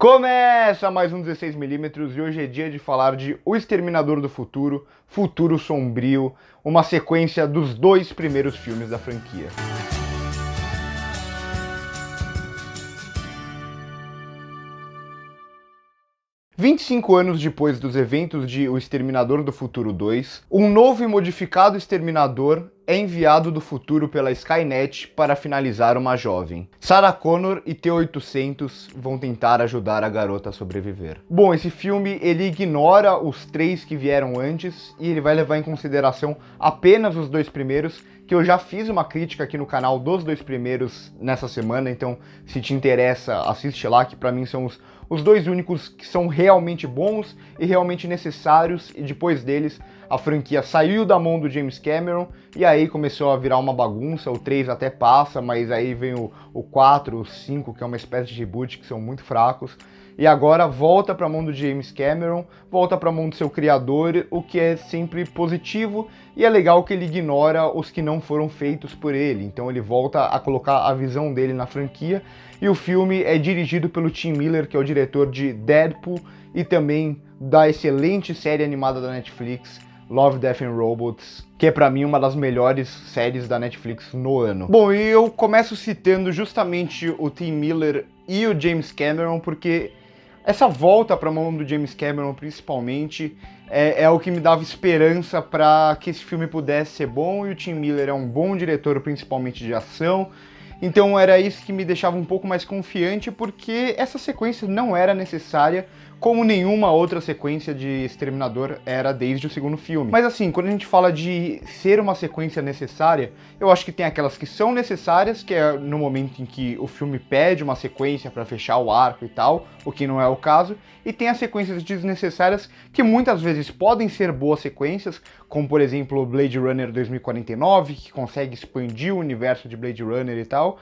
Começa mais um 16mm e hoje é dia de falar de O Exterminador do Futuro, Futuro Sombrio, uma sequência dos dois primeiros filmes da franquia. "25 anos depois dos eventos de O Exterminador do Futuro 2, um novo e modificado exterminador é enviado do futuro pela Skynet para finalizar uma jovem. Sarah Connor e T-800 vão tentar ajudar a garota a sobreviver." Bom, esse filme ele ignora os três que vieram antes e ele vai levar em consideração apenas os dois primeiros, que eu já fiz uma crítica aqui no canal dos dois primeiros nessa semana, então se te interessa, assiste lá, que pra mim são os dois únicos que são realmente bons e realmente necessários, e depois deles a franquia saiu da mão do James Cameron e aí começou a virar uma bagunça. O 3 até passa, mas aí vem o 4, o 5, que é uma espécie de reboot, que são muito fracos. E agora volta para a mão do James Cameron, volta para a mão do seu criador, o que é sempre positivo, e é legal que ele ignora os que não foram feitos por ele. Então ele volta a colocar a visão dele na franquia, e o filme é dirigido pelo Tim Miller, que é o diretor de Deadpool e também da excelente série animada da Netflix, Love, Death and Robots, que é pra mim uma das melhores séries da Netflix no ano. Bom, e eu começo citando justamente o Tim Miller e o James Cameron, porque essa volta pra mão do James Cameron, principalmente, é o que me dava esperança para que esse filme pudesse ser bom, e o Tim Miller é um bom diretor, principalmente de ação. Então era isso que me deixava um pouco mais confiante, porque essa sequência não era necessária, como nenhuma outra sequência de Exterminador era desde o segundo filme. Mas assim, quando a gente fala de ser uma sequência necessária, eu acho que tem aquelas que são necessárias, que é no momento em que o filme pede uma sequência para fechar o arco e tal, o que não é o caso, e tem as sequências desnecessárias, que muitas vezes podem ser boas sequências, como por exemplo Blade Runner 2049, que consegue expandir o universo de Blade Runner e tal.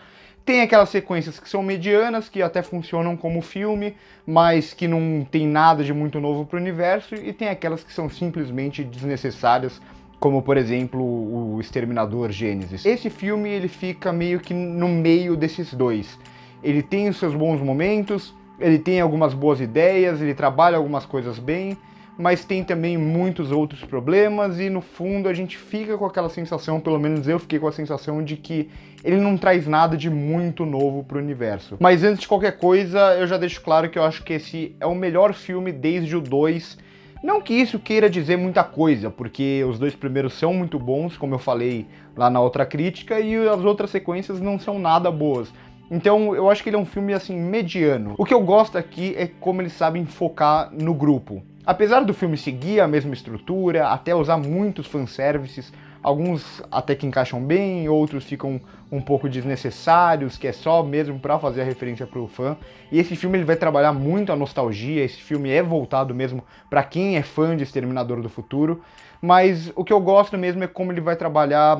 Tem aquelas sequências que são medianas, que até funcionam como filme, mas que não tem nada de muito novo para o universo, e tem aquelas que são simplesmente desnecessárias, como por exemplo o Exterminador Gênesis. Esse filme ele fica meio que no meio desses dois. Ele tem os seus bons momentos, ele tem algumas boas ideias, ele trabalha algumas coisas bem, mas tem também muitos outros problemas, e no fundo a gente fica com aquela sensação, pelo menos eu fiquei com a sensação de que ele não traz nada de muito novo pro universo. Mas antes de qualquer coisa, eu já deixo claro que eu acho que esse é o melhor filme desde o 2. Não que isso queira dizer muita coisa, porque os dois primeiros são muito bons, como eu falei lá na outra crítica, e as outras sequências não são nada boas. Então eu acho que ele é um filme assim mediano. O que eu gosto aqui é como eles sabem focar no grupo. Apesar do filme seguir a mesma estrutura, até usar muitos fanservices, alguns até que encaixam bem, outros ficam um pouco desnecessários, que é só mesmo para fazer a referência para o fã. E esse filme ele vai trabalhar muito a nostalgia, esse filme é voltado mesmo para quem é fã de Exterminador do Futuro, mas o que eu gosto mesmo é como ele vai trabalhar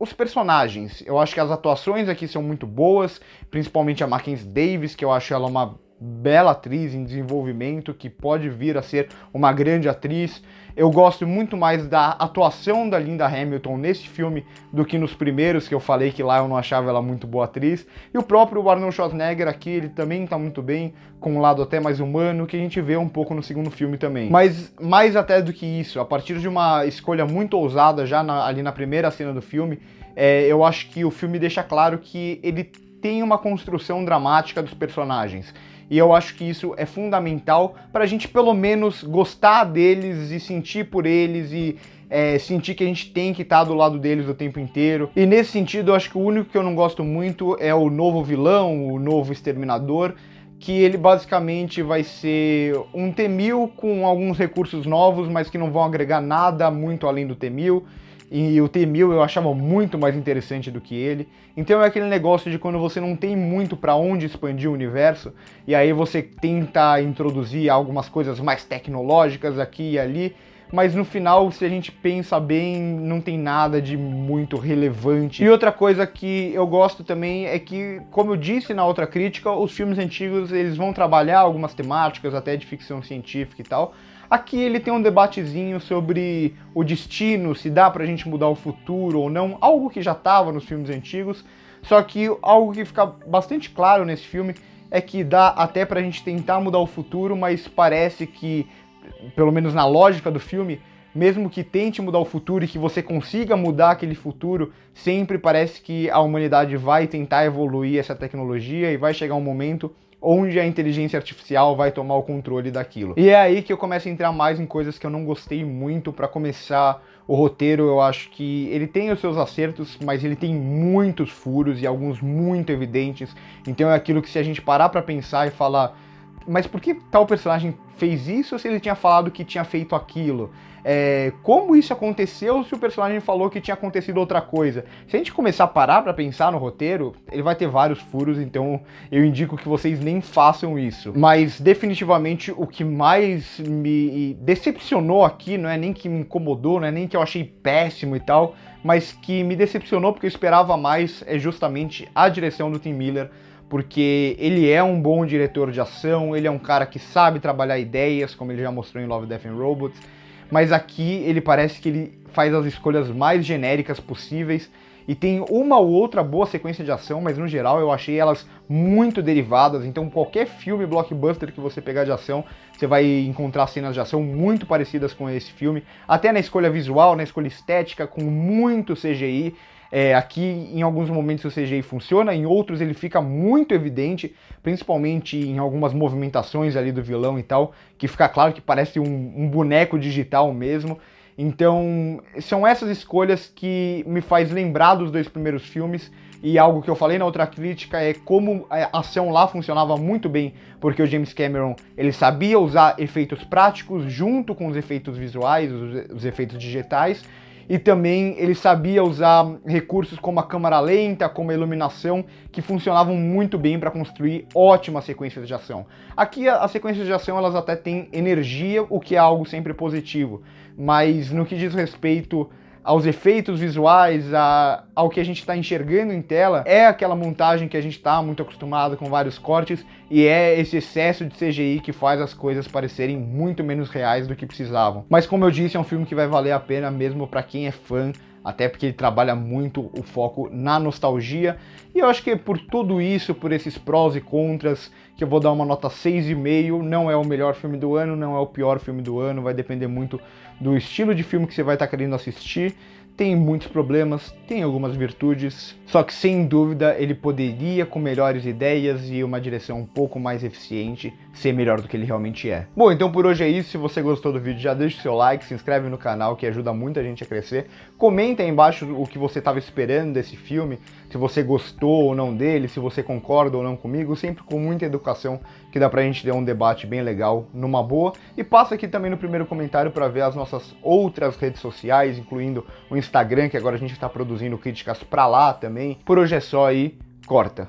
os personagens. Eu acho que as atuações aqui são muito boas, principalmente a Mackenzie Davis, que eu acho ela uma bela atriz em desenvolvimento, que pode vir a ser uma grande atriz. Eu gosto muito mais da atuação da Linda Hamilton nesse filme do que nos primeiros, que eu falei que lá eu não achava ela muito boa atriz. E o próprio Arnold Schwarzenegger aqui, ele também tá muito bem, com um lado até mais humano, que a gente vê um pouco no segundo filme também. Mas mais até do que isso, a partir de uma escolha muito ousada já ali na primeira cena do filme, eu acho que o filme deixa claro que ele tem uma construção dramática dos personagens. E eu acho que isso é fundamental para a gente pelo menos gostar deles e sentir por eles e sentir que a gente tem que estar do lado deles o tempo inteiro. E nesse sentido, eu acho que o único que eu não gosto muito é o novo vilão, o novo Exterminador, que ele basicamente vai ser um T-1000 com alguns recursos novos, mas que não vão agregar nada muito além do T-1000. E o T-1000 eu achava muito mais interessante do que ele. Então é aquele negócio de quando você não tem muito para onde expandir o universo, e aí você tenta introduzir algumas coisas mais tecnológicas aqui e ali, mas no final, se a gente pensa bem, não tem nada de muito relevante. E outra coisa que eu gosto também é que, como eu disse na outra crítica, os filmes antigos eles vão trabalhar algumas temáticas, até de ficção científica e tal. Aqui ele tem um debatezinho sobre o destino, se dá pra gente mudar o futuro ou não, algo que já estava nos filmes antigos, só que algo que fica bastante claro nesse filme é que dá até pra gente tentar mudar o futuro, mas parece que, pelo menos na lógica do filme, mesmo que tente mudar o futuro e que você consiga mudar aquele futuro, sempre parece que a humanidade vai tentar evoluir essa tecnologia e vai chegar um momento onde a inteligência artificial vai tomar o controle daquilo. E é aí que eu começo a entrar mais em coisas que eu não gostei muito. Para começar, o roteiro, eu acho que ele tem os seus acertos, mas ele tem muitos furos e alguns muito evidentes. Então é aquilo que, se a gente parar para pensar e falar, mas por que tal personagem fez isso se ele tinha falado que tinha feito aquilo? Como isso aconteceu se o personagem falou que tinha acontecido outra coisa? Se a gente começar a parar pra pensar no roteiro, ele vai ter vários furos, então eu indico que vocês nem façam isso. Mas definitivamente o que mais me decepcionou aqui, não é nem que me incomodou, não é nem que eu achei péssimo e tal, mas que me decepcionou porque eu esperava mais, é justamente a direção do Tim Miller. Porque ele é um bom diretor de ação, ele é um cara que sabe trabalhar ideias, como ele já mostrou em Love, Death and Robots, mas aqui ele parece que ele faz as escolhas mais genéricas possíveis e tem uma ou outra boa sequência de ação, mas no geral eu achei elas muito derivadas. Então qualquer filme blockbuster que você pegar de ação, você vai encontrar cenas de ação muito parecidas com esse filme, até na escolha visual, na escolha estética, com muito CGI. Aqui, em alguns momentos, o CGI funciona, em outros ele fica muito evidente, principalmente em algumas movimentações ali do vilão e tal, que fica claro que parece um boneco digital mesmo. Então, são essas escolhas que me faz lembrar dos dois primeiros filmes, e algo que eu falei na outra crítica é como a ação lá funcionava muito bem, porque o James Cameron, ele sabia usar efeitos práticos junto com os efeitos visuais, os efeitos digitais, e também ele sabia usar recursos como a câmera lenta, como a iluminação, que funcionavam muito bem para construir ótimas sequências de ação. Aqui as sequências de ação elas até têm energia, o que é algo sempre positivo, mas no que diz respeito aos efeitos visuais, ao que a gente está enxergando em tela, é aquela montagem que a gente está muito acostumado com vários cortes, e é esse excesso de CGI que faz as coisas parecerem muito menos reais do que precisavam. Mas como eu disse, é um filme que vai valer a pena mesmo para quem é fã, até porque ele trabalha muito o foco na nostalgia, e eu acho que por tudo isso, por esses prós e contras, que eu vou dar uma nota 6,5, não é o melhor filme do ano, não é o pior filme do ano, vai depender muito do estilo de filme que você vai estar querendo assistir. Tem muitos problemas, tem algumas virtudes, só que sem dúvida ele poderia, com melhores ideias e uma direção um pouco mais eficiente, ser melhor do que ele realmente é. Bom, então por hoje é isso. Se você gostou do vídeo, já deixa o seu like, se inscreve no canal, que ajuda muito a gente a crescer. Comenta aí embaixo o que você estava esperando desse filme, se você gostou ou não dele, se você concorda ou não comigo, sempre com muita educação, que dá pra gente ter um debate bem legal, numa boa. E passa aqui também no primeiro comentário para ver as nossas outras redes sociais, incluindo o Instagram, que agora a gente está produzindo críticas pra lá também. Por hoje é só aí, corta!